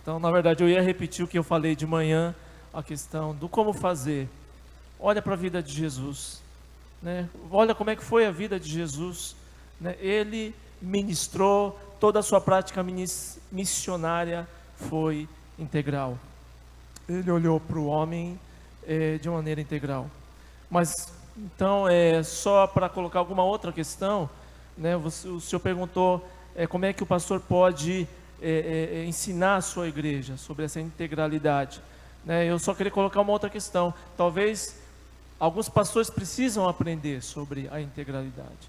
Então, na verdade, eu ia repetir o que eu falei de manhã, a questão do como fazer. Olha para a vida de Jesus, né? Olha como é que foi a vida de Jesus, né? Ele ministrou, toda a sua prática missionária foi integral. Ele olhou para o homem de maneira integral. Mas, então, só para colocar alguma outra questão, né? O senhor perguntou como é que o pastor pode ensinar a sua igreja sobre essa integralidade, né? Eu só queria colocar uma outra questão. Talvez alguns pastores precisam aprender sobre a integralidade,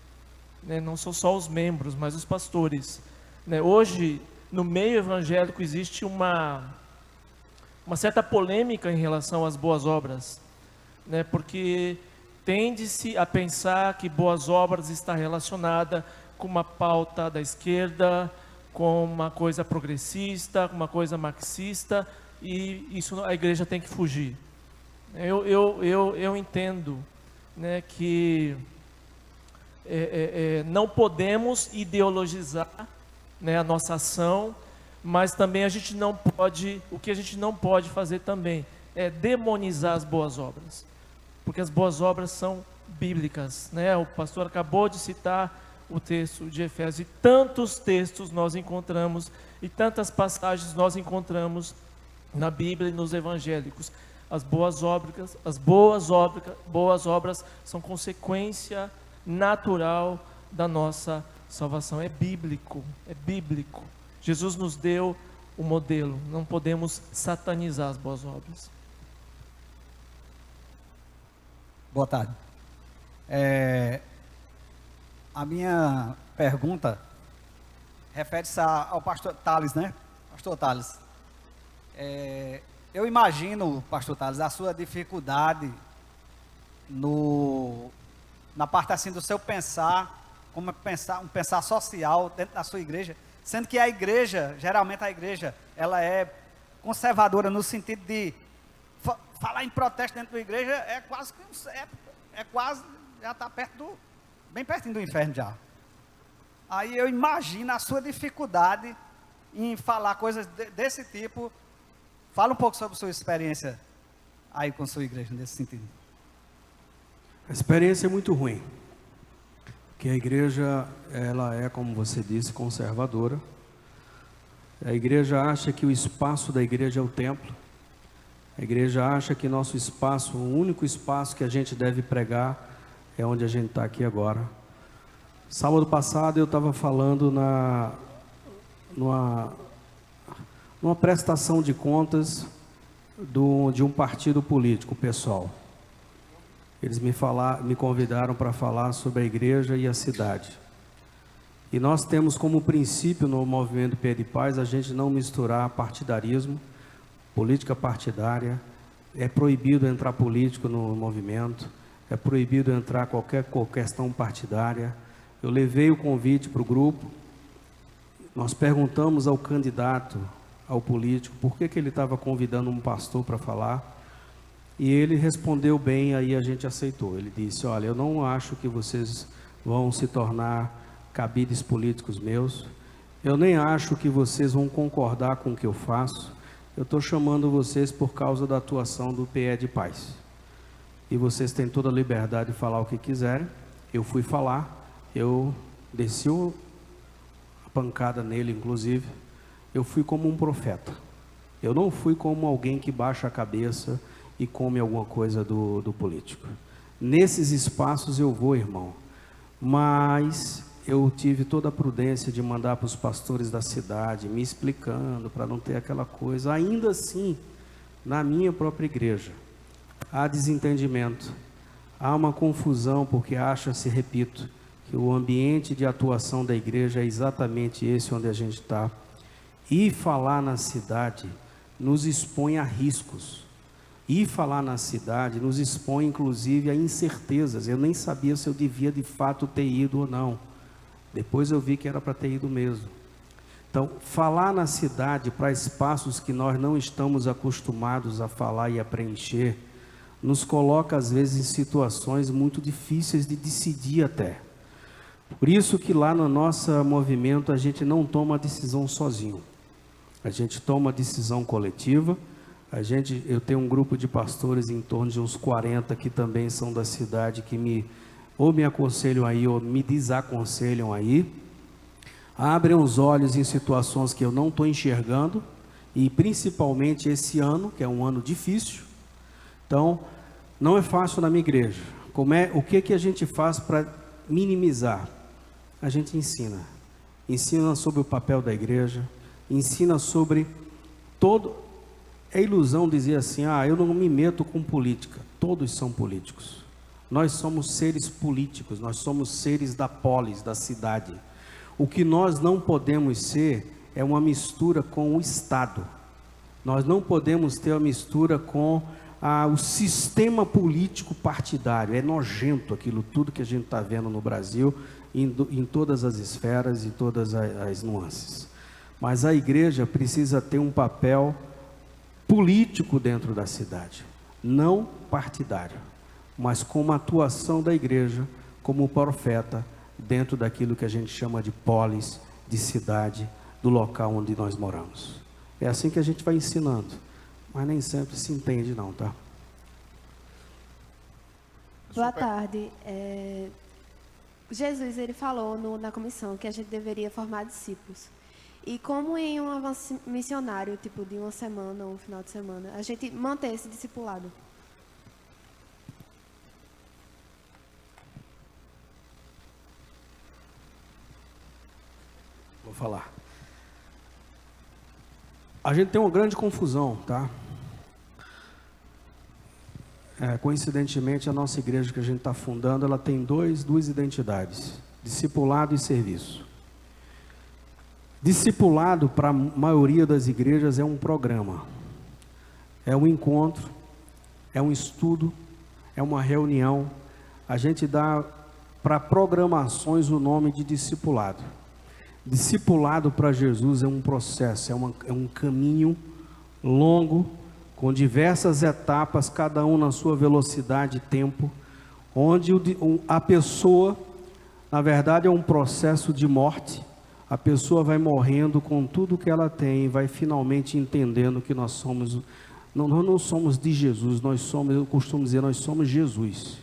né? Não são só os membros, mas os pastores, né? Hoje, no meio evangélico, existe uma certa polêmica em relação às boas obras, né? Porque tende-se a pensar que boas obras está relacionada com uma pauta da esquerda, com uma coisa progressista, com uma coisa marxista, e isso a igreja tem que fugir. Eu entendo, né, que não podemos ideologizar, né, a nossa ação, mas também a gente não pode, o que a gente não pode fazer também é demonizar as boas obras, porque as boas obras são bíblicas, né? O pastor acabou de citar o texto de Efésios, e tantos textos nós encontramos, e tantas passagens nós encontramos na Bíblia e nos evangélicos. As boas obras são consequência natural da nossa salvação. É bíblico, é bíblico. Jesus nos deu o modelo, não podemos satanizar as boas obras. Boa tarde. A minha pergunta refere-se ao pastor Thales, né? Pastor Thales, eu imagino, pastor Thales, a sua dificuldade na parte assim do seu pensar, como um pensar social dentro da sua igreja, sendo que a igreja, geralmente a igreja, ela é conservadora no sentido de falar em protesto dentro da igreja é quase já está bem pertinho do inferno já. Aí eu imagino a sua dificuldade em falar coisas desse tipo. Fala um pouco sobre a sua experiência aí com a sua igreja nesse sentido. A experiência é muito ruim, porque a igreja, ela é, como você disse, conservadora. A igreja acha que o espaço da igreja é o templo. A igreja acha que nosso espaço, o único espaço que a gente deve pregar é onde a gente está aqui agora. Sábado passado eu estava falando numa prestação de contas de um partido político, pessoal. Eles me convidaram para falar sobre a igreja e a cidade. E nós temos como princípio no Movimento Pé de Paz a gente não misturar partidarismo, política partidária. É proibido entrar político no movimento, é proibido entrar qualquer questão partidária. Eu levei o convite para o grupo, nós perguntamos ao candidato, ao político, por que ele estava convidando um pastor para falar, e ele respondeu bem, aí a gente aceitou. Ele disse: olha, eu não acho que vocês vão se tornar cabides políticos meus, eu nem acho que vocês vão concordar com o que eu faço, eu estou chamando vocês por causa da atuação do PE de Paz, e vocês têm toda a liberdade de falar o que quiserem. Eu fui falar, eu desci a pancada nele, inclusive. Eu fui como um profeta, eu não fui como alguém que baixa a cabeça e come alguma coisa do político. Nesses espaços eu vou, irmão, mas eu tive toda a prudência de mandar para os pastores da cidade, me explicando, para não ter aquela coisa. Ainda assim, na minha própria igreja, há desentendimento, há uma confusão, porque acha-se, repito, que o ambiente de atuação da igreja é exatamente esse onde a gente está. E falar na cidade nos expõe a riscos. E falar na cidade nos expõe, inclusive, a incertezas. Eu nem sabia se eu devia, de fato, ter ido ou não. Depois eu vi que era para ter ido mesmo. Então, falar na cidade para espaços que nós não estamos acostumados a falar e a preencher, nos coloca, às vezes, em situações muito difíceis de decidir até. Por isso que lá no nosso movimento a gente não toma a decisão sozinho. A gente toma decisão coletiva. Eu tenho um grupo de pastores em torno de uns 40 que também são da cidade, que ou me aconselham aí ou me desaconselham aí. Abrem os olhos em situações que eu não estou enxergando, e principalmente esse ano, que é um ano difícil. Então, não é fácil na minha igreja. O que a gente faz para minimizar? A gente ensina sobre o papel da igreja, ensina sobre todo. É ilusão dizer assim, eu não me meto com política. Todos são políticos. Nós somos seres políticos, nós somos seres da polis, da cidade. O que nós não podemos ser é uma mistura com o Estado. Nós não podemos ter uma mistura com o sistema político partidário. É nojento aquilo tudo que a gente está vendo no Brasil, em todas as esferas e todas as nuances. Mas a igreja precisa ter um papel político dentro da cidade, não partidário, mas como atuação da igreja, como profeta, dentro daquilo que a gente chama de polis, de cidade, do local onde nós moramos. É assim que a gente vai ensinando, mas nem sempre se entende não, tá? Boa tarde. Jesus, ele falou na comissão que a gente deveria formar discípulos. E como em um avanço missionário, tipo de uma semana ou um final de semana, a gente manter esse discipulado? Vou falar. A gente tem uma grande confusão, tá? Coincidentemente, a nossa igreja que a gente está fundando, ela tem duas identidades: discipulado e serviço. Discipulado, para a maioria das igrejas, é um programa, é um encontro, é um estudo, é uma reunião. A gente dá para programações o nome de discipulado. Discipulado para Jesus é um processo, é um caminho longo, com diversas etapas, cada um na sua velocidade e tempo, onde a pessoa, na verdade, é um processo de morte. A pessoa vai morrendo com tudo que ela tem, vai finalmente entendendo que nós somos, nós não somos de Jesus, eu costumo dizer, nós somos Jesus,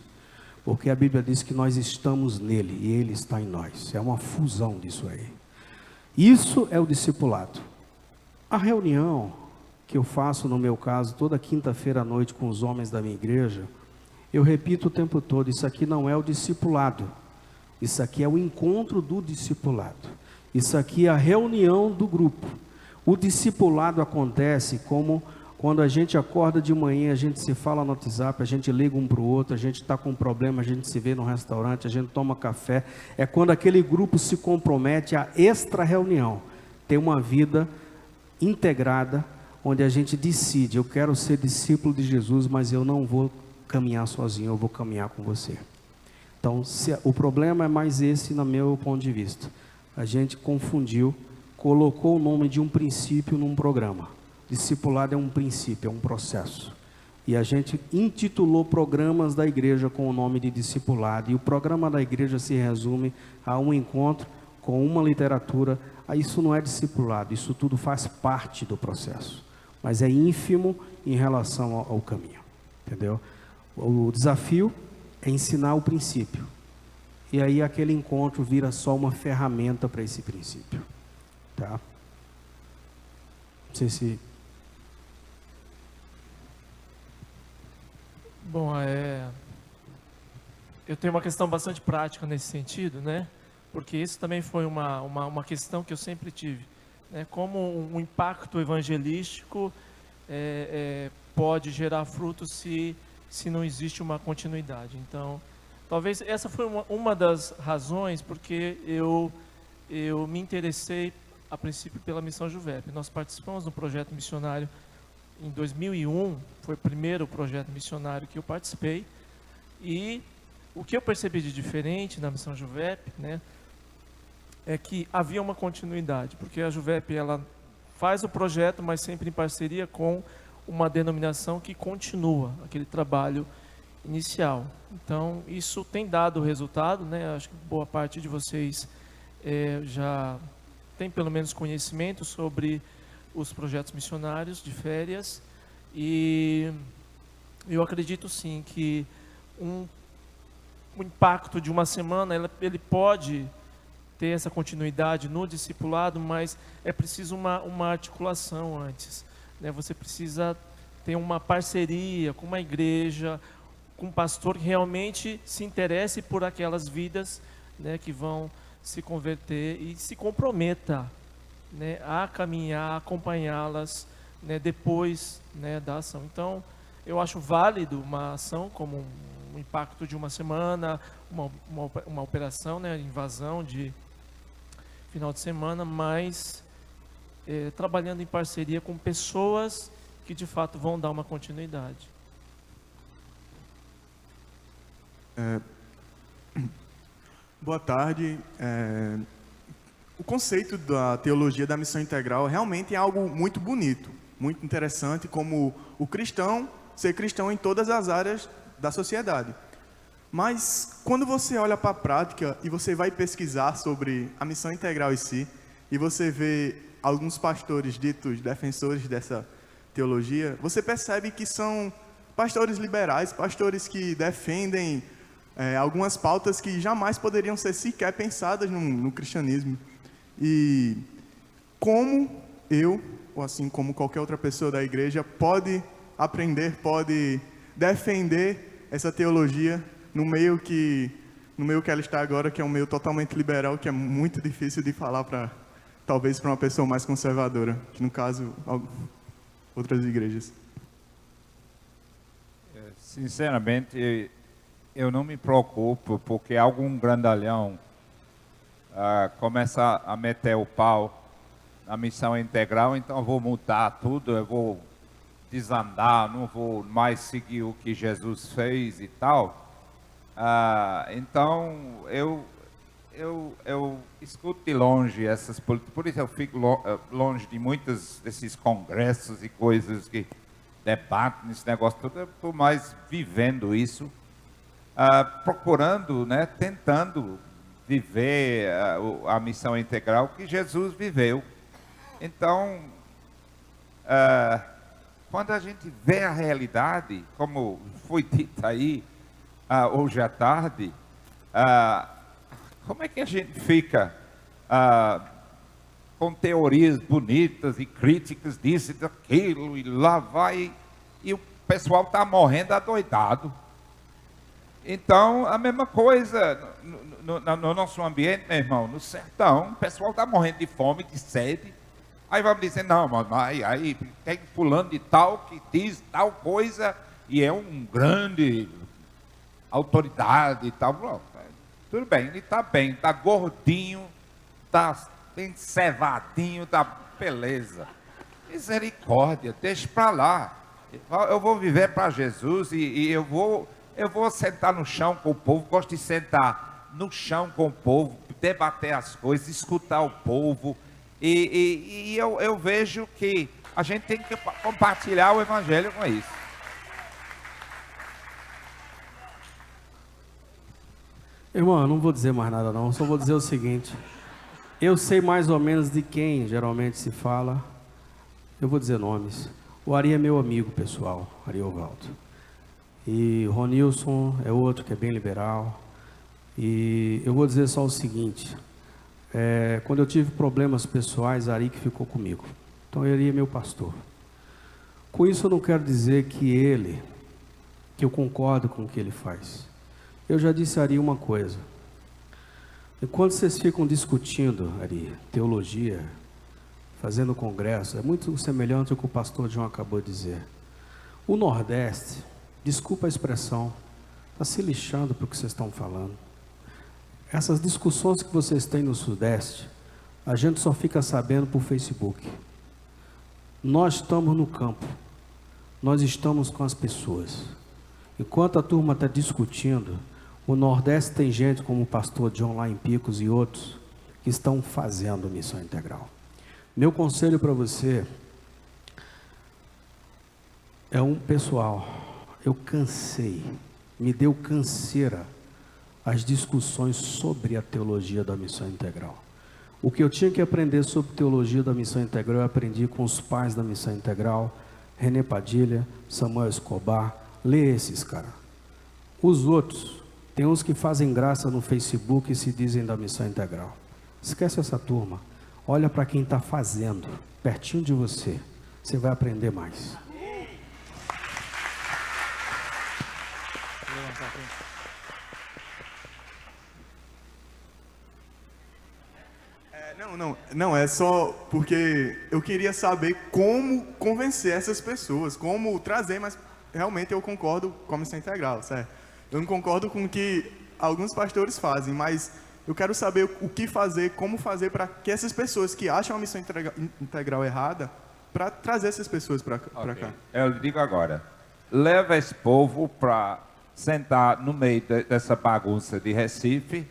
porque a Bíblia diz que nós estamos nele e ele está em nós. É uma fusão disso aí. Isso é o discipulado. A reunião que eu faço, no meu caso, toda quinta-feira à noite com os homens da minha igreja, eu repito o tempo todo, isso aqui não é o discipulado, isso aqui é o encontro do discipulado. Isso aqui é a reunião do grupo. O discipulado acontece como quando a gente acorda de manhã, a gente se fala no WhatsApp, a gente liga um para o outro, a gente está com um problema, a gente se vê no restaurante, a gente toma café. É quando aquele grupo se compromete a extra reunião, ter uma vida integrada, onde a gente decide, eu quero ser discípulo de Jesus, mas eu não vou caminhar sozinho, eu vou caminhar com você. Então, o problema é mais esse, no meu ponto de vista. A gente confundiu, colocou o nome de um princípio num programa. Discipulado é um princípio, é um processo. E a gente intitulou programas da igreja com o nome de discipulado. E o programa da igreja se resume a um encontro com uma literatura. Isso não é discipulado, isso tudo faz parte do processo. Mas é ínfimo em relação ao caminho. Entendeu? O desafio é ensinar o princípio. E aí aquele encontro vira só uma ferramenta para esse princípio. Tá? Não sei se... Bom, eu tenho uma questão bastante prática nesse sentido, né? Porque isso também foi uma questão que eu sempre tive, né? Como um impacto evangelístico pode gerar frutos se não existe uma continuidade. Então, talvez essa foi uma das razões porque eu me interessei, a princípio, pela Missão Juvep. Nós participamos do projeto missionário em 2001, foi o primeiro projeto missionário que eu participei, e o que eu percebi de diferente na Missão Juvep, né, é que havia uma continuidade, porque a Juvep, ela faz o projeto, mas sempre em parceria com uma denominação que continua aquele trabalho inicial. Então, isso tem dado resultado, né? Acho que boa parte de vocês já tem pelo menos conhecimento sobre os projetos missionários de férias, e eu acredito sim que o impacto de uma semana, ele pode ter essa continuidade no discipulado, mas é preciso uma articulação antes, né? Você precisa ter uma parceria com uma igreja, com um pastor que realmente se interesse por aquelas vidas, né, que vão se converter e se comprometa, né, a caminhar, a acompanhá-las, né, depois, né, da ação. Então, eu acho válido uma ação como um impacto de uma semana, uma operação, né, invasão de final de semana, mas trabalhando em parceria com pessoas que de fato vão dar uma continuidade. Boa tarde. O conceito da teologia da missão integral realmente é algo muito bonito, muito interessante, como o cristão ser cristão em todas as áreas da sociedade. Mas quando você olha para a prática e você vai pesquisar sobre a missão integral em si, e você vê alguns pastores ditos defensores dessa teologia, você percebe que são pastores liberais, pastores que defendem algumas pautas que jamais poderiam ser sequer pensadas no cristianismo. E como eu, ou assim como qualquer outra pessoa da igreja, pode aprender, pode defender essa teologia no meio que ela está agora, que é um meio totalmente liberal, que é muito difícil de falar talvez para uma pessoa mais conservadora, que no caso outras igrejas. Sinceramente, eu não me preocupo, porque algum grandalhão começa a meter o pau na missão integral, então eu vou mudar tudo, eu vou desandar, não vou mais seguir o que Jesus fez e tal. Então, eu escuto de longe essas políticas, por isso eu fico longe de muitos desses congressos e coisas que debatem esse negócio todo. Eu estou mais vivendo isso, procurando, né, tentando viver a missão integral que Jesus viveu. Então, quando a gente vê a realidade, como foi dito aí hoje à tarde, como é que a gente fica com teorias bonitas e críticas disso e daquilo, e lá vai, e o pessoal está morrendo adoidado. Então, a mesma coisa no nosso ambiente, meu irmão, no sertão, o pessoal está morrendo de fome, de sede. Aí vamos dizer, não, mas aí tem fulano de tal que diz tal coisa e é um grande autoridade e tal. Pronto, tudo bem, ele está bem, está gordinho, está bem cevadinho, está beleza. Misericórdia, deixa para lá. Eu vou viver para Jesus e eu vou sentar no chão com o povo, gosto de sentar no chão com o povo, debater as coisas, escutar o povo. E eu vejo que a gente tem que compartilhar o evangelho com isso. Irmão, eu não vou dizer mais nada não, só vou dizer o seguinte. Eu sei mais ou menos de quem geralmente se fala. Eu vou dizer nomes. O Ari é meu amigo pessoal, Ari Ovaldo. E o Ronilson é outro que é bem liberal. E eu vou dizer só o seguinte. Quando eu tive problemas pessoais, Ari que ficou comigo. Então ele é meu pastor. Com isso eu não quero dizer que eu concordo com o que ele faz. Eu já disse a Ari uma coisa. Enquanto vocês ficam discutindo, Ari, teologia, fazendo congresso, é muito semelhante ao que o pastor João acabou de dizer. O Nordeste, desculpa a expressão, está se lixando para o que vocês estão falando. Essas discussões que vocês têm no Sudeste, a gente só fica sabendo por Facebook. Nós estamos no campo, nós estamos com as pessoas. Enquanto a turma está discutindo, o Nordeste tem gente como o pastor John lá em Picos e outros que estão fazendo missão integral. Meu conselho para você é pessoal, eu cansei, me deu canseira as discussões sobre a teologia da missão integral. O que eu tinha que aprender sobre teologia da Missão Integral, eu aprendi com os pais da Missão Integral, René Padilha, Samuel Escobar. Lê esses, cara. Os outros, tem uns que fazem graça no Facebook e se dizem da Missão Integral. Esquece essa turma. Olha para quem está fazendo, pertinho de você. Você vai aprender mais. Não, é só porque eu queria saber como convencer essas pessoas, como trazer, mas realmente eu concordo com a Missão Integral, certo? Eu não concordo com o que alguns pastores fazem, mas eu quero saber o que fazer, como fazer para que essas pessoas que acham a Missão Integral errada, para trazer essas pessoas para cá. Eu digo agora, leva esse povo para sentar no meio dessa bagunça de Recife,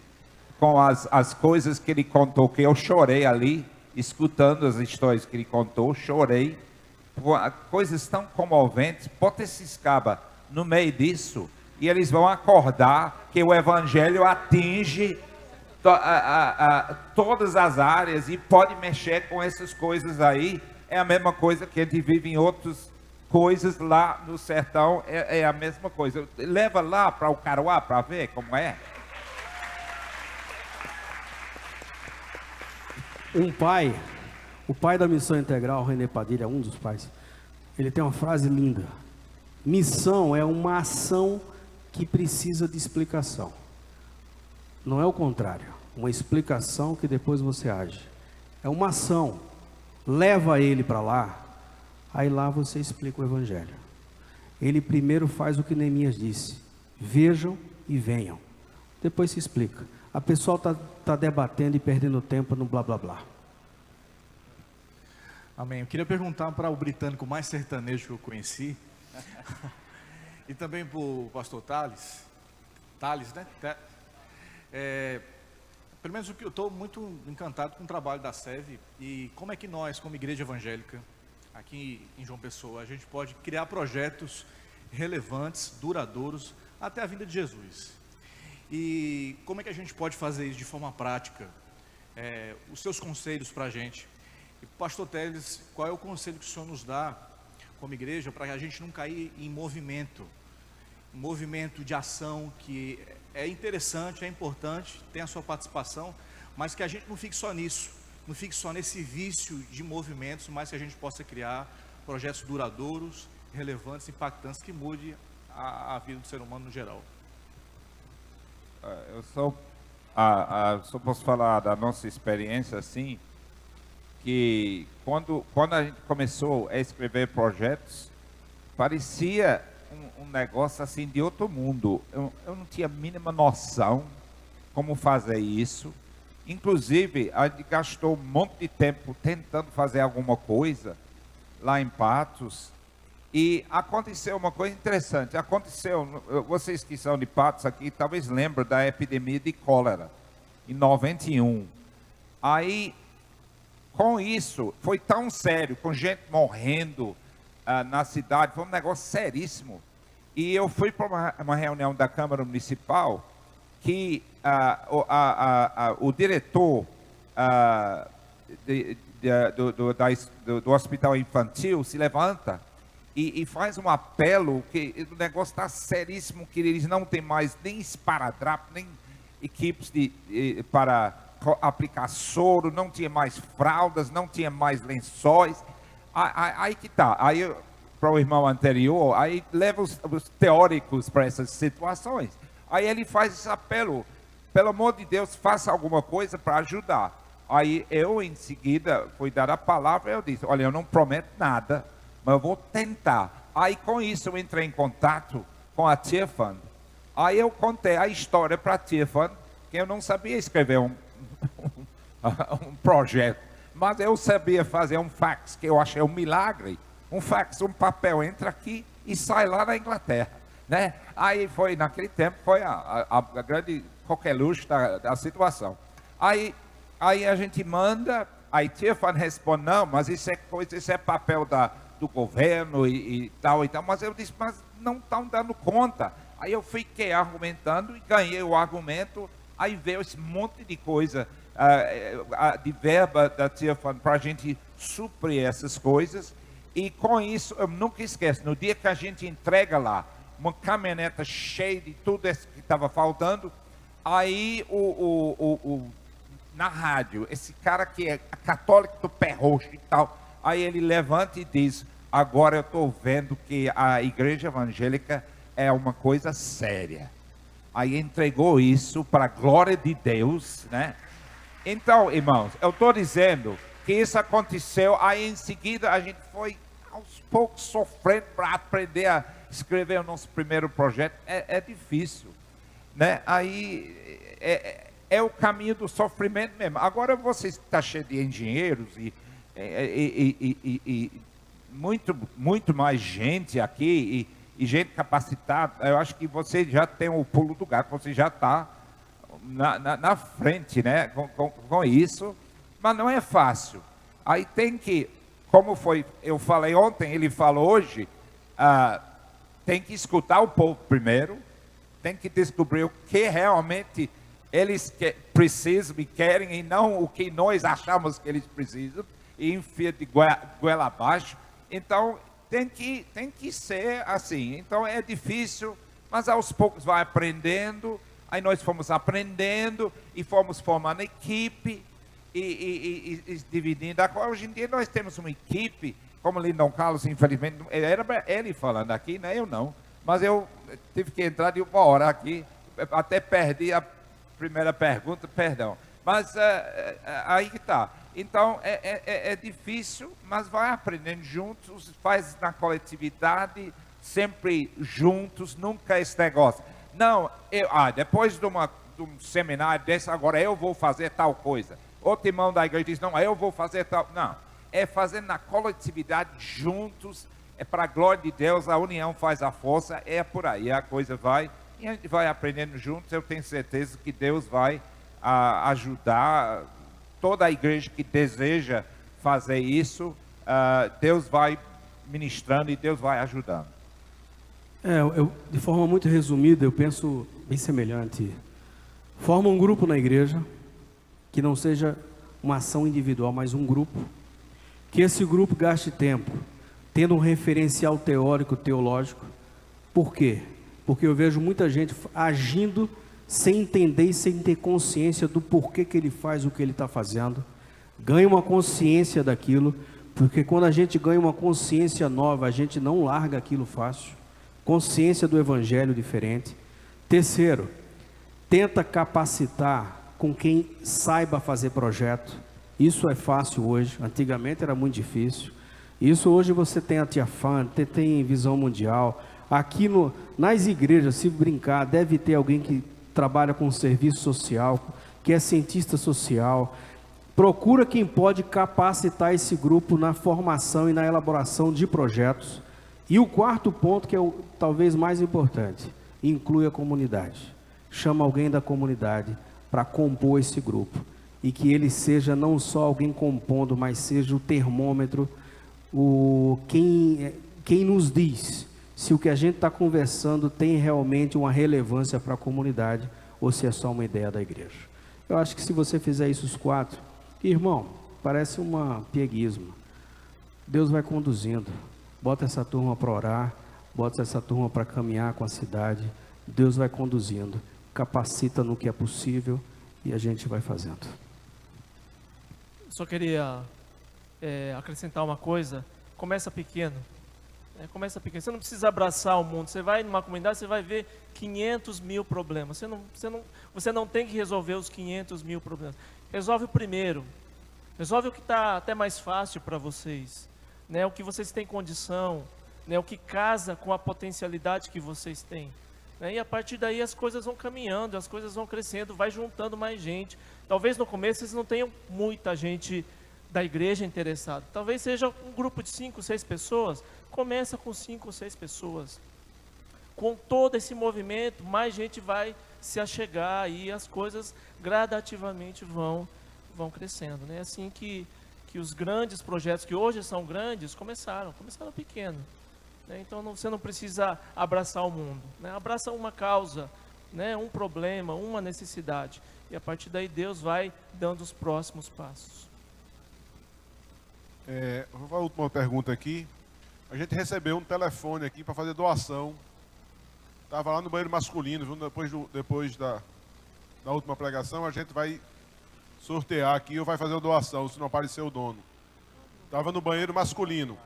com as coisas que ele contou, que eu chorei ali, escutando as histórias que ele contou, chorei, coisas tão comoventes, bota esses cabas no meio disso, e eles vão acordar que o Evangelho atinge todas as áreas e pode mexer com essas coisas aí. É a mesma coisa que a gente vive em outras coisas lá no sertão, é a mesma coisa. Leva lá para o Caruá para ver como é. O pai da Missão Integral, René Padilha, um dos pais, ele tem uma frase linda: missão é uma ação que precisa de explicação. Não é o contrário, uma explicação que depois você age. É uma ação, leva ele para lá, aí lá você explica o Evangelho. Ele primeiro faz o que Neemias disse: vejam e venham, depois se explica. A pessoa está debatendo e perdendo tempo no blá blá blá. Amém. Eu queria perguntar para o britânico mais sertanejo que eu conheci, e também para o pastor Thales, né? Pelo menos o que eu estou muito encantado com o trabalho da SEV e como é que nós, como igreja evangélica, aqui em João Pessoa, a gente pode criar projetos relevantes, duradouros, até a vinda de Jesus. E como é que a gente pode fazer isso de forma prática? Os seus conselhos para a gente. E pastor Teles, qual é o conselho que o senhor nos dá como igreja para a gente não cair em movimento de ação que é interessante, é importante, tem a sua participação, mas que a gente não fique só nisso, não fique só nesse vício de movimentos, mas que a gente possa criar projetos duradouros, relevantes, impactantes, que mude a vida do ser humano no geral. Eu só posso falar da nossa experiência assim, que quando a gente começou a escrever projetos, parecia um negócio assim de outro mundo. Eu não tinha a mínima noção como fazer isso. Inclusive, a gente gastou um monte de tempo tentando fazer alguma coisa lá em Patos. E aconteceu uma coisa interessante. Vocês que são de Patos aqui, talvez lembrem da epidemia de cólera, em 91. Aí, com isso, foi tão sério, com gente morrendo na cidade, foi um negócio seríssimo. E eu fui para uma reunião da Câmara Municipal, que o diretor do Hospital Infantil se levanta e faz um apelo que o negócio está seríssimo, que eles não têm mais nem esparadrapo, nem equipes para aplicar soro, não tinha mais fraldas, não tinha mais lençóis. Aí que tá. Aí para o irmão anterior, aí leva os teóricos para essas situações. Aí ele faz esse apelo: pelo amor de Deus, faça alguma coisa para ajudar. Aí eu, em seguida, fui dar a palavra e eu disse: olha, eu não prometo nada, mas eu vou tentar. Aí com isso eu entrei em contato com a Tiffany. Aí eu contei a história para a Tiffany, que eu não sabia escrever um projeto, mas eu sabia fazer um fax, que eu achei um milagre. Um fax, um papel entra aqui e sai lá na Inglaterra, né? Aí foi, naquele tempo, foi a grande coqueluche da situação. Aí a gente manda, aí Tiffany responde: não, mas isso é papel do governo e tal, mas eu disse: mas não estão dando conta. Aí eu fiquei argumentando e ganhei o argumento. Aí veio esse monte de coisa, de verba da Tia Fund para a gente suprir essas coisas. E com isso, eu nunca esqueço, no dia que a gente entrega lá, uma caminhoneta cheia de tudo isso que estava faltando, aí na rádio, esse cara que é católico do pé roxo e tal, aí ele levanta e diz: agora eu estou vendo que a igreja evangélica é uma coisa séria. Aí entregou isso para a glória de Deus, né? Então, irmãos, eu estou dizendo que isso aconteceu, aí em seguida a gente foi aos poucos sofrendo para aprender a escrever o nosso primeiro projeto. É difícil, né? Aí é o caminho do sofrimento mesmo. Agora você está cheio de engenheiros e muito mais gente aqui e gente capacitada. Eu acho que você já tem o pulo do gato, você já está na frente, né, com isso, mas não é fácil. Aí tem que, como eu falei ontem, ele falou hoje, tem que escutar o povo primeiro, tem que descobrir o que realmente eles precisam e querem e não o que nós achamos que eles precisam e enfia de goela abaixo. Então tem que ser assim. Então é difícil, mas aos poucos vai aprendendo. Aí nós fomos aprendendo e fomos formando equipe e dividindo. Hoje em dia nós temos uma equipe, como Lindon Carlos, infelizmente, era ele falando aqui, né? Eu não. Mas eu tive que entrar de uma hora aqui, até perdi a primeira pergunta, perdão. Mas aí que está. Então é difícil, mas vai aprendendo juntos, faz na coletividade, sempre juntos, nunca esse negócio. Não, depois de um seminário desse, agora eu vou fazer tal coisa. Outro irmão da igreja diz: não, eu vou fazer tal. Não, é fazer na coletividade juntos, é para a glória de Deus, a união faz a força, é por aí, a coisa vai, e a gente vai aprendendo juntos. Eu tenho certeza que Deus vai ajudar toda a igreja que deseja fazer isso, Deus vai ministrando e Deus vai ajudando. De forma muito resumida, eu penso bem semelhante. Forma um grupo na igreja, que não seja uma ação individual, mas um grupo. Que esse grupo gaste tempo, tendo um referencial teórico, teológico. Por quê? Porque eu vejo muita gente agindo sem entender e sem ter consciência do porquê que ele faz o que ele está fazendo. Ganha uma consciência daquilo, porque quando a gente ganha uma consciência nova, a gente não larga aquilo fácil. Consciência do evangelho diferente. Terceiro, tenta capacitar com quem saiba fazer projeto. Isso é fácil hoje, antigamente era muito difícil. Isso hoje você tem a Tia Fund, tem Visão Mundial. Aqui nas igrejas, se brincar, deve ter alguém que trabalha com serviço social, que é cientista social. Procura quem pode capacitar esse grupo na formação e na elaboração de projetos. E o quarto ponto, que é o talvez mais importante, inclui a comunidade. Chama alguém da comunidade para compor esse grupo. E que ele seja não só alguém compondo, mas seja o termômetro, quem nos diz se o que a gente está conversando tem realmente uma relevância para a comunidade ou se é só uma ideia da igreja. Eu acho que se você fizer isso os quatro, irmão, parece uma pieguismo. Deus vai conduzindo. Bota essa turma para orar, bota essa turma para caminhar com a cidade. Deus vai conduzindo, capacita no que é possível e a gente vai fazendo. Só queria acrescentar uma coisa. Começa pequeno. Começa pequeno. Você não precisa abraçar o mundo. Você vai numa comunidade, você vai ver 500 mil problemas. Você não tem que resolver os 500 mil problemas. Resolve o primeiro. Resolve o que está até mais fácil para vocês. O que vocês têm condição, o que casa com a potencialidade que vocês têm. E a partir daí as coisas vão caminhando, as coisas vão crescendo, vai juntando mais gente. Talvez no começo vocês não tenham muita gente da igreja interessada. Talvez seja um grupo de 5, 6 pessoas. Começa com 5 ou 6 pessoas. Com todo esse movimento, mais gente vai se achegar e as coisas gradativamente vão crescendo. É assim que os grandes projetos, que hoje são grandes, começaram pequeno. Então você não precisa abraçar o mundo. Abraça uma causa, né, um problema, uma necessidade. E a partir daí Deus vai dando os próximos passos. Vou fazer a última pergunta aqui. A gente recebeu um telefone aqui para fazer doação. Estava lá no banheiro masculino, viu? Depois da última pregação, a gente vai sortear aqui ou vai fazer a doação, se não aparecer o dono. Estava no banheiro masculino.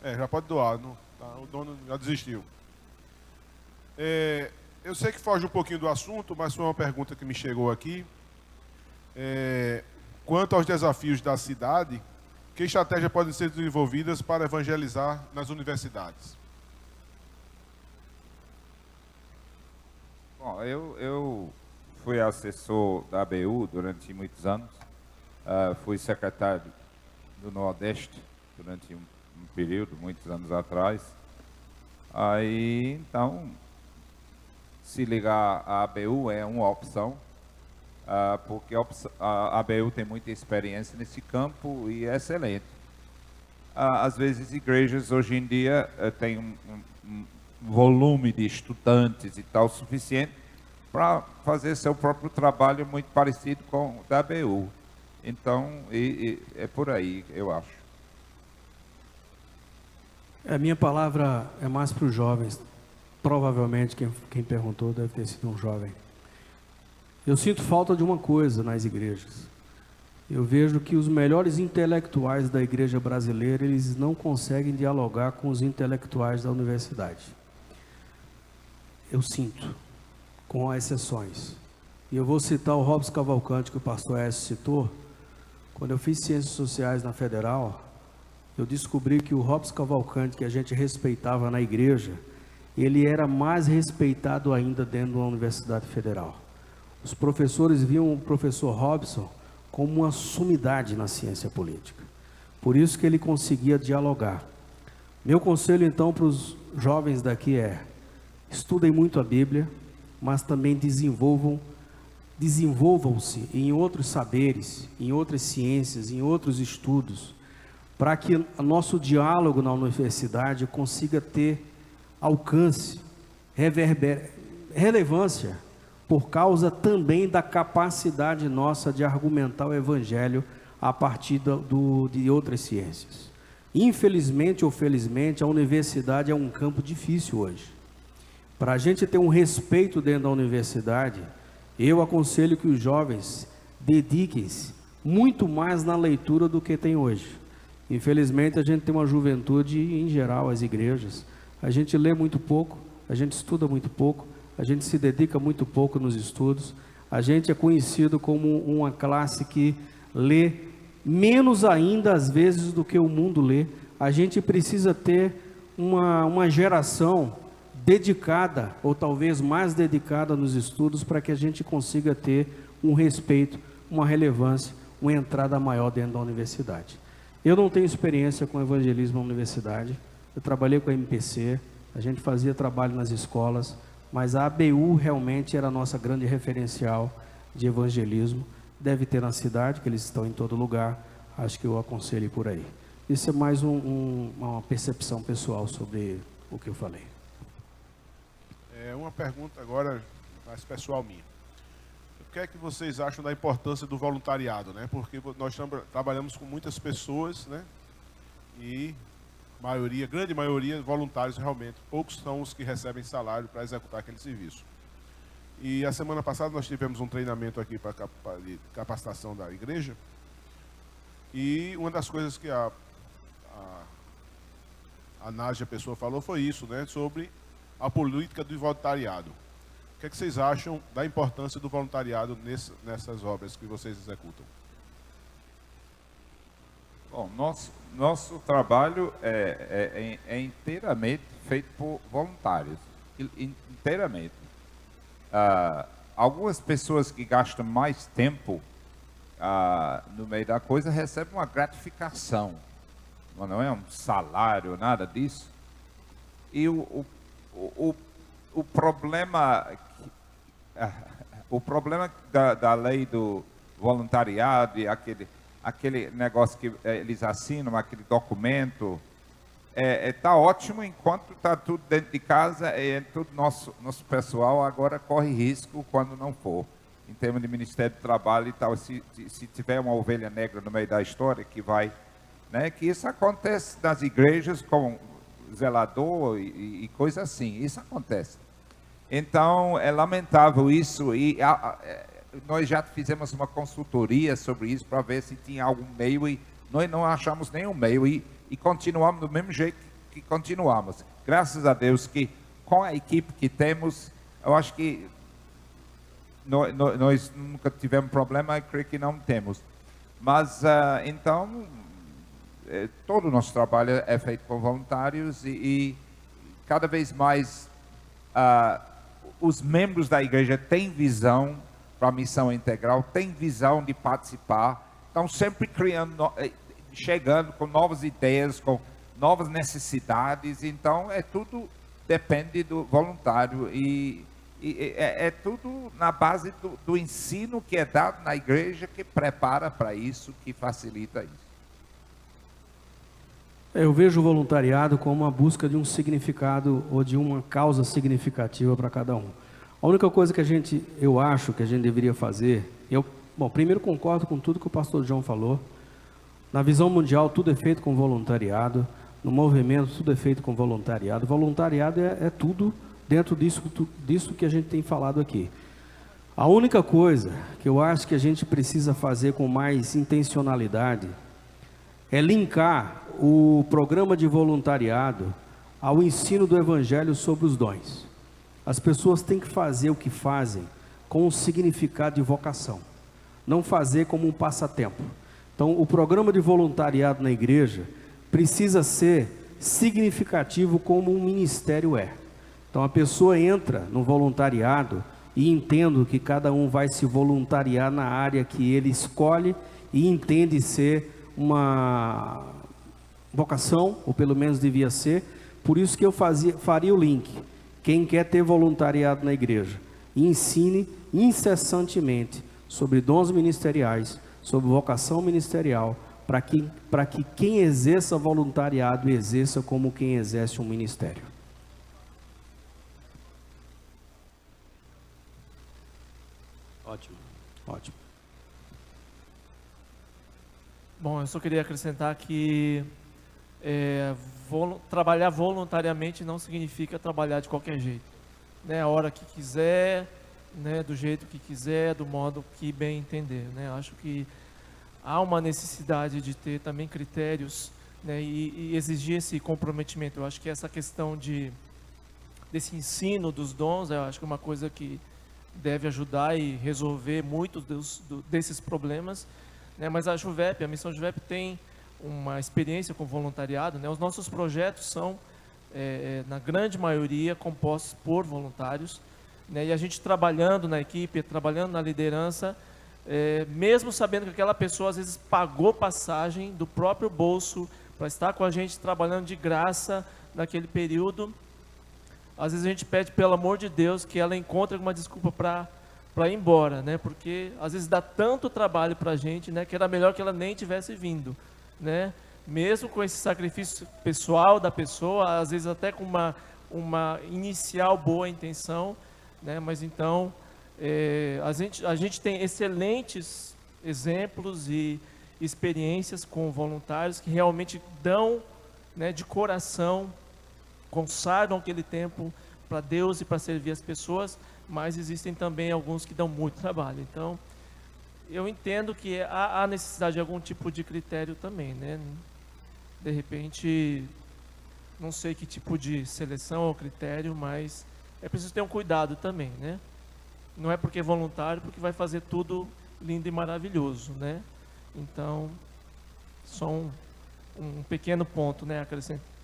Já pode doar, não, tá, o dono já desistiu. Eu sei que foge um pouquinho do assunto, mas foi uma pergunta que me chegou aqui. Quanto aos desafios da cidade, que estratégias podem ser desenvolvidas para evangelizar nas universidades? Bom, eu fui assessor da ABU durante muitos anos. Fui secretário do Nordeste durante um período, muitos anos atrás. Aí, então, se ligar à ABU é uma opção, porque a ABU tem muita experiência nesse campo e é excelente. Às vezes, igrejas hoje em dia têm um volume de estudantes e tal suficiente para fazer seu próprio trabalho muito parecido com o da ABU. Então, é por aí, eu acho. A minha palavra é mais para os jovens. Provavelmente quem perguntou deve ter sido um jovem. Eu sinto falta de uma coisa nas igrejas. Eu vejo que os melhores intelectuais da igreja brasileira, eles não conseguem dialogar com os intelectuais da universidade. Eu sinto, com exceções. E eu vou citar o Robson Cavalcante, que o pastor Écio citou. Quando eu fiz Ciências Sociais na Federal, eu descobri que o Robson Cavalcante, que a gente respeitava na igreja, ele era mais respeitado ainda dentro da Universidade Federal. Os professores viam o professor Robson como uma sumidade na ciência política. Por isso que ele conseguia dialogar. Meu conselho, então, para os jovens daqui é: estudem muito a Bíblia, mas também desenvolvam-se em outros saberes, em outras ciências, em outros estudos, para que o nosso diálogo na universidade consiga ter alcance, relevância, por causa também da capacidade nossa de argumentar o Evangelho a partir de outras ciências. Infelizmente ou felizmente, a universidade é um campo difícil hoje. Para a gente ter um respeito dentro da universidade, eu aconselho que os jovens dediquem-se muito mais na leitura do que tem hoje. Infelizmente, a gente tem uma juventude, em geral, as igrejas, a gente lê muito pouco, a gente estuda muito pouco, a gente se dedica muito pouco nos estudos, a gente é conhecido como uma classe que lê menos ainda, às vezes, do que o mundo lê. A gente precisa ter uma geração dedicada, ou talvez mais dedicada nos estudos, para que a gente consiga ter um respeito, uma relevância, uma entrada maior dentro da universidade. Eu não tenho experiência com evangelismo na universidade, eu trabalhei com a MPC, a gente fazia trabalho nas escolas, mas a ABU realmente era a nossa grande referencial de evangelismo. Deve ter na cidade, que eles estão em todo lugar, acho que eu aconselho por aí. Isso é mais uma percepção pessoal sobre o que eu falei. Uma pergunta agora mais pessoal minha. O que é que vocês acham da importância do voluntariado, né? Porque nós trabalhamos com muitas pessoas, né? E grande maioria voluntários realmente. Poucos são os que recebem salário para executar aquele serviço. E a semana passada nós tivemos um treinamento aqui para capacitação da igreja. E uma das coisas que a Nádia Pessoa falou foi isso, né? Sobre a política do voluntariado. O que é que vocês acham da importância do voluntariado nessas obras que vocês executam? Bom, nosso trabalho é inteiramente feito por voluntários, inteiramente. Algumas pessoas que gastam mais tempo no meio da coisa recebem uma gratificação, não é um salário, nada disso. E o problema da lei do voluntariado e aquele negócio que eles assinam, aquele documento, tá ótimo enquanto está tudo dentro de casa, tudo nosso pessoal agora corre risco quando não for. Em termos de Ministério do Trabalho e tal, se tiver uma ovelha negra no meio da história que vai, né, que isso acontece nas igrejas com zelador e coisa assim, isso acontece. Então, é lamentável isso e nós já fizemos uma consultoria sobre isso para ver se tinha algum meio e nós não achamos nenhum meio e continuamos do mesmo jeito que continuamos. Graças a Deus que com a equipe que temos, eu acho que nós nunca tivemos problema, eu creio que não temos. Mas, então, todo o nosso trabalho é feito por voluntários e cada vez mais os membros da igreja têm visão para a missão integral, têm visão de participar, estão sempre criando, chegando com novas ideias, com novas necessidades, então tudo depende do voluntário e é tudo na base do ensino que é dado na igreja, que prepara para isso, que facilita isso. Eu vejo o voluntariado como a busca de um significado ou de uma causa significativa para cada um. A única coisa que eu acho que a gente deveria fazer, primeiro concordo com tudo que o pastor João falou. Na visão mundial, tudo é feito com voluntariado. No movimento, tudo é feito com voluntariado. Voluntariado é tudo dentro disso que a gente tem falado aqui. A única coisa que eu acho que a gente precisa fazer com mais intencionalidade é linkar o programa de voluntariado ao ensino do Evangelho sobre os dons. As pessoas têm que fazer o que fazem com um significado de vocação, não fazer como um passatempo. Então, o programa de voluntariado na igreja precisa ser significativo como um ministério é. Então, a pessoa entra no voluntariado e entende que cada um vai se voluntariar na área que ele escolhe e entende ser uma vocação, ou pelo menos devia ser. Por isso que eu faria o link. Quem quer ter voluntariado na igreja, ensine incessantemente sobre dons ministeriais, sobre vocação ministerial, para que quem exerça voluntariado exerça como quem exerce um ministério. Ótimo. Bom, eu só queria acrescentar que trabalhar voluntariamente não significa trabalhar de qualquer jeito, né? A hora que quiser, né? Do jeito que quiser, do modo que bem entender, né? Acho que há uma necessidade de ter também critérios, né? E exigir esse comprometimento. Eu acho que essa questão desse ensino dos dons, eu acho que é uma coisa que deve ajudar e resolver muitos desses problemas, né? Mas a missão Juvep tem uma experiência com voluntariado, né? Os nossos projetos são, na grande maioria, compostos por voluntários, né? E a gente trabalhando na equipe, trabalhando na liderança, mesmo sabendo que aquela pessoa às vezes pagou passagem do próprio bolso para estar com a gente trabalhando de graça naquele período, às vezes a gente pede, pelo amor de Deus, que ela encontre alguma desculpa para ir embora, né? Porque às vezes dá tanto trabalho para a gente, né? Que era melhor que ela nem tivesse vindo, né? Mesmo com esse sacrifício pessoal da pessoa, às vezes até com uma inicial boa intenção, né? Mas então a gente tem excelentes exemplos e experiências com voluntários que realmente dão, né, de coração, consagram aquele tempo para Deus e para servir as pessoas, mas existem também alguns que dão muito trabalho. Então, eu entendo que há necessidade de algum tipo de critério também, né? De repente, não sei que tipo de seleção ou critério, mas é preciso ter um cuidado também, né? Não é porque é voluntário, porque vai fazer tudo lindo e maravilhoso, né? Então, só um pequeno ponto, né, acrescentar.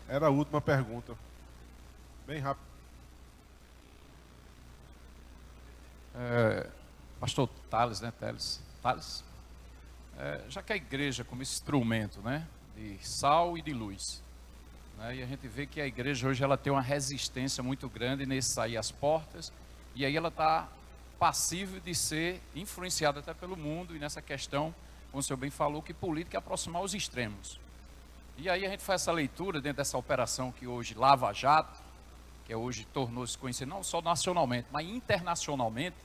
Era a última pergunta. Bem rápido. Pastor Thales, né? Thales. Já que a igreja como instrumento, né, de sal e de luz, né, e a gente vê que a igreja hoje ela tem uma resistência muito grande nesse sair às portas, e aí ela está passível de ser influenciada até pelo mundo, e nessa questão, como o senhor bem falou, que política é aproximar os extremos. E aí a gente faz essa leitura dentro dessa operação que hoje Lava Jato, que hoje tornou-se conhecido não só nacionalmente, mas internacionalmente,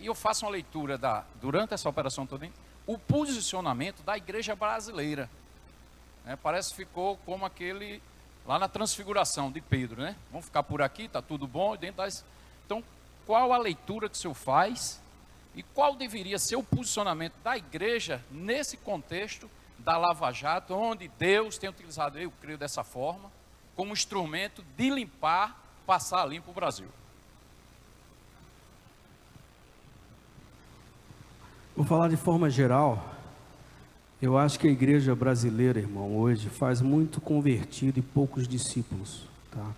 e eu faço uma leitura durante essa operação toda, o posicionamento da igreja brasileira. Parece que ficou como aquele lá na transfiguração de Pedro, né? Vamos ficar por aqui, está tudo bom. Então, qual a leitura que o senhor faz e qual deveria ser o posicionamento da igreja nesse contexto da Lava Jato, onde Deus tem utilizado, eu creio dessa forma, como instrumento de limpar, passar limpo o Brasil? Vou falar de forma geral. Eu acho que a igreja brasileira, irmão, hoje faz muito convertido e poucos discípulos, tá?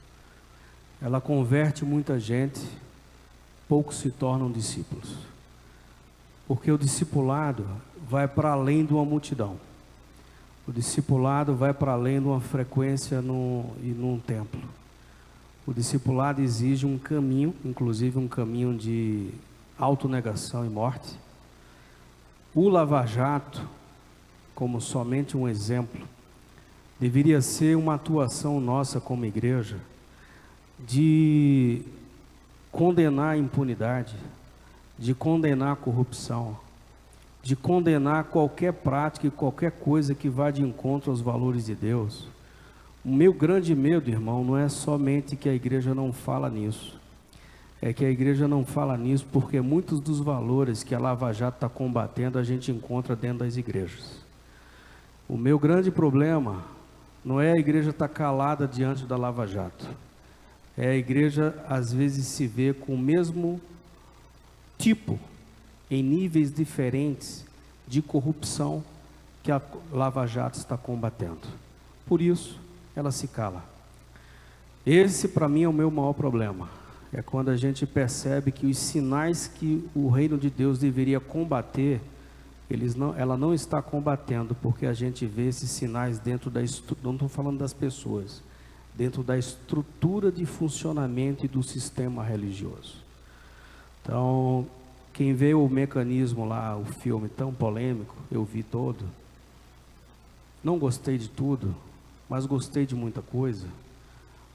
Ela converte muita gente, poucos se tornam discípulos. Porque o discipulado vai para além de uma multidão. O discipulado vai para além de uma frequência num templo. O discipulado exige um caminho, inclusive um caminho de autonegação e morte. O Lava Jato, como somente um exemplo, deveria ser uma atuação nossa como igreja de condenar a impunidade, de condenar a corrupção, de condenar qualquer prática e qualquer coisa que vá de encontro aos valores de Deus. O meu grande medo, irmão, não é somente que a igreja não fala nisso. É que a igreja não fala nisso porque muitos dos valores que a Lava Jato está combatendo a gente encontra dentro das igrejas. O meu grande problema não é a igreja estar calada diante da Lava Jato. É a igreja às vezes se vê com o mesmo tipo, em níveis diferentes de corrupção que a Lava Jato está combatendo. Por isso, ela se cala. Esse, para mim, é o meu maior problema. É quando a gente percebe que os sinais que o reino de Deus deveria combater, ela não está combatendo, porque a gente vê esses sinais dentro da estrutura, não estou falando das pessoas, dentro da estrutura de funcionamento e do sistema religioso. Então, quem vê o Mecanismo lá, o filme tão polêmico, eu vi todo, não gostei de tudo, mas gostei de muita coisa.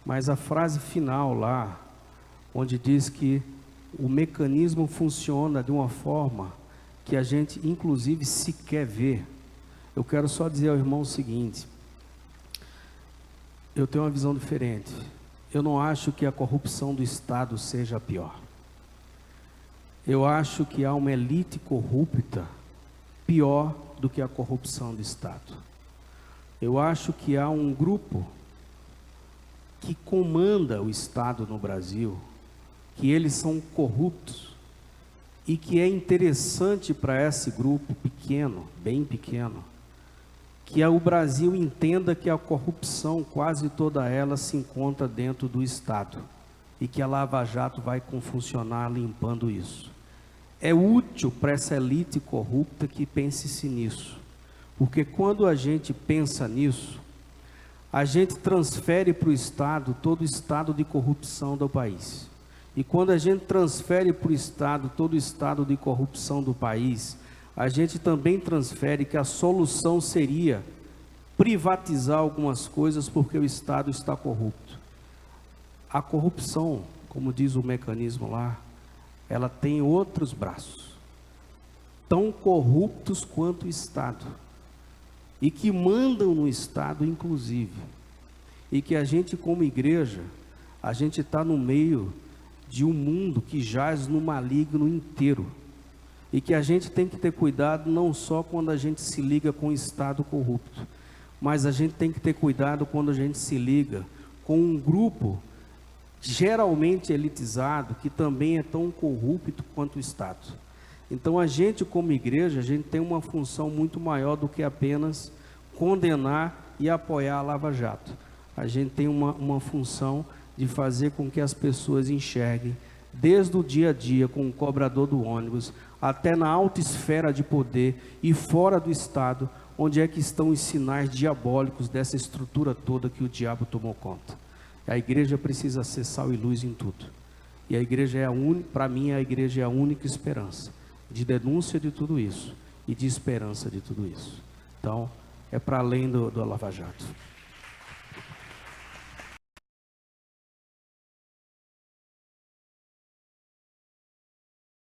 Mas a frase final lá, onde diz que o mecanismo funciona de uma forma que a gente inclusive sequer vê. Eu quero só dizer ao irmão o seguinte: eu tenho uma visão diferente. Eu não acho que a corrupção do Estado seja a pior. Eu acho que há uma elite corrupta pior do que a corrupção do Estado. Eu acho que há um grupo que comanda o Estado no Brasil, que eles são corruptos, e que é interessante para esse grupo pequeno, bem pequeno, que o Brasil entenda que a corrupção, quase toda ela, se encontra dentro do Estado, e que a Lava Jato vai funcionar limpando isso. É útil para essa elite corrupta que pense-se nisso, porque quando a gente pensa nisso, a gente transfere para o Estado todo o estado de corrupção do país. E quando a gente transfere para o Estado todo o estado de corrupção do país, a gente também transfere que a solução seria privatizar algumas coisas porque o Estado está corrupto. A corrupção, como diz o mecanismo lá, ela tem outros braços, tão corruptos quanto o Estado, e que mandam no Estado inclusive, e que a gente como igreja, a gente está no meio de um mundo que jaz no maligno inteiro, e que a gente tem que ter cuidado não só quando a gente se liga com o Estado corrupto, mas a gente tem que ter cuidado quando a gente se liga com um grupo geralmente elitizado, que também é tão corrupto quanto o Estado. Então a gente como igreja, a gente tem uma função muito maior do que apenas condenar e apoiar a Lava Jato. A gente tem uma função de fazer com que as pessoas enxerguem, desde o dia a dia com o cobrador do ônibus, até na alta esfera de poder e fora do Estado, onde é que estão os sinais diabólicos dessa estrutura toda que o diabo tomou conta. A igreja precisa ser sal e luz em tudo. E a igreja é para mim, a igreja é a única esperança de denúncia de tudo isso e de esperança de tudo isso. Então, é para além do Lava Jato.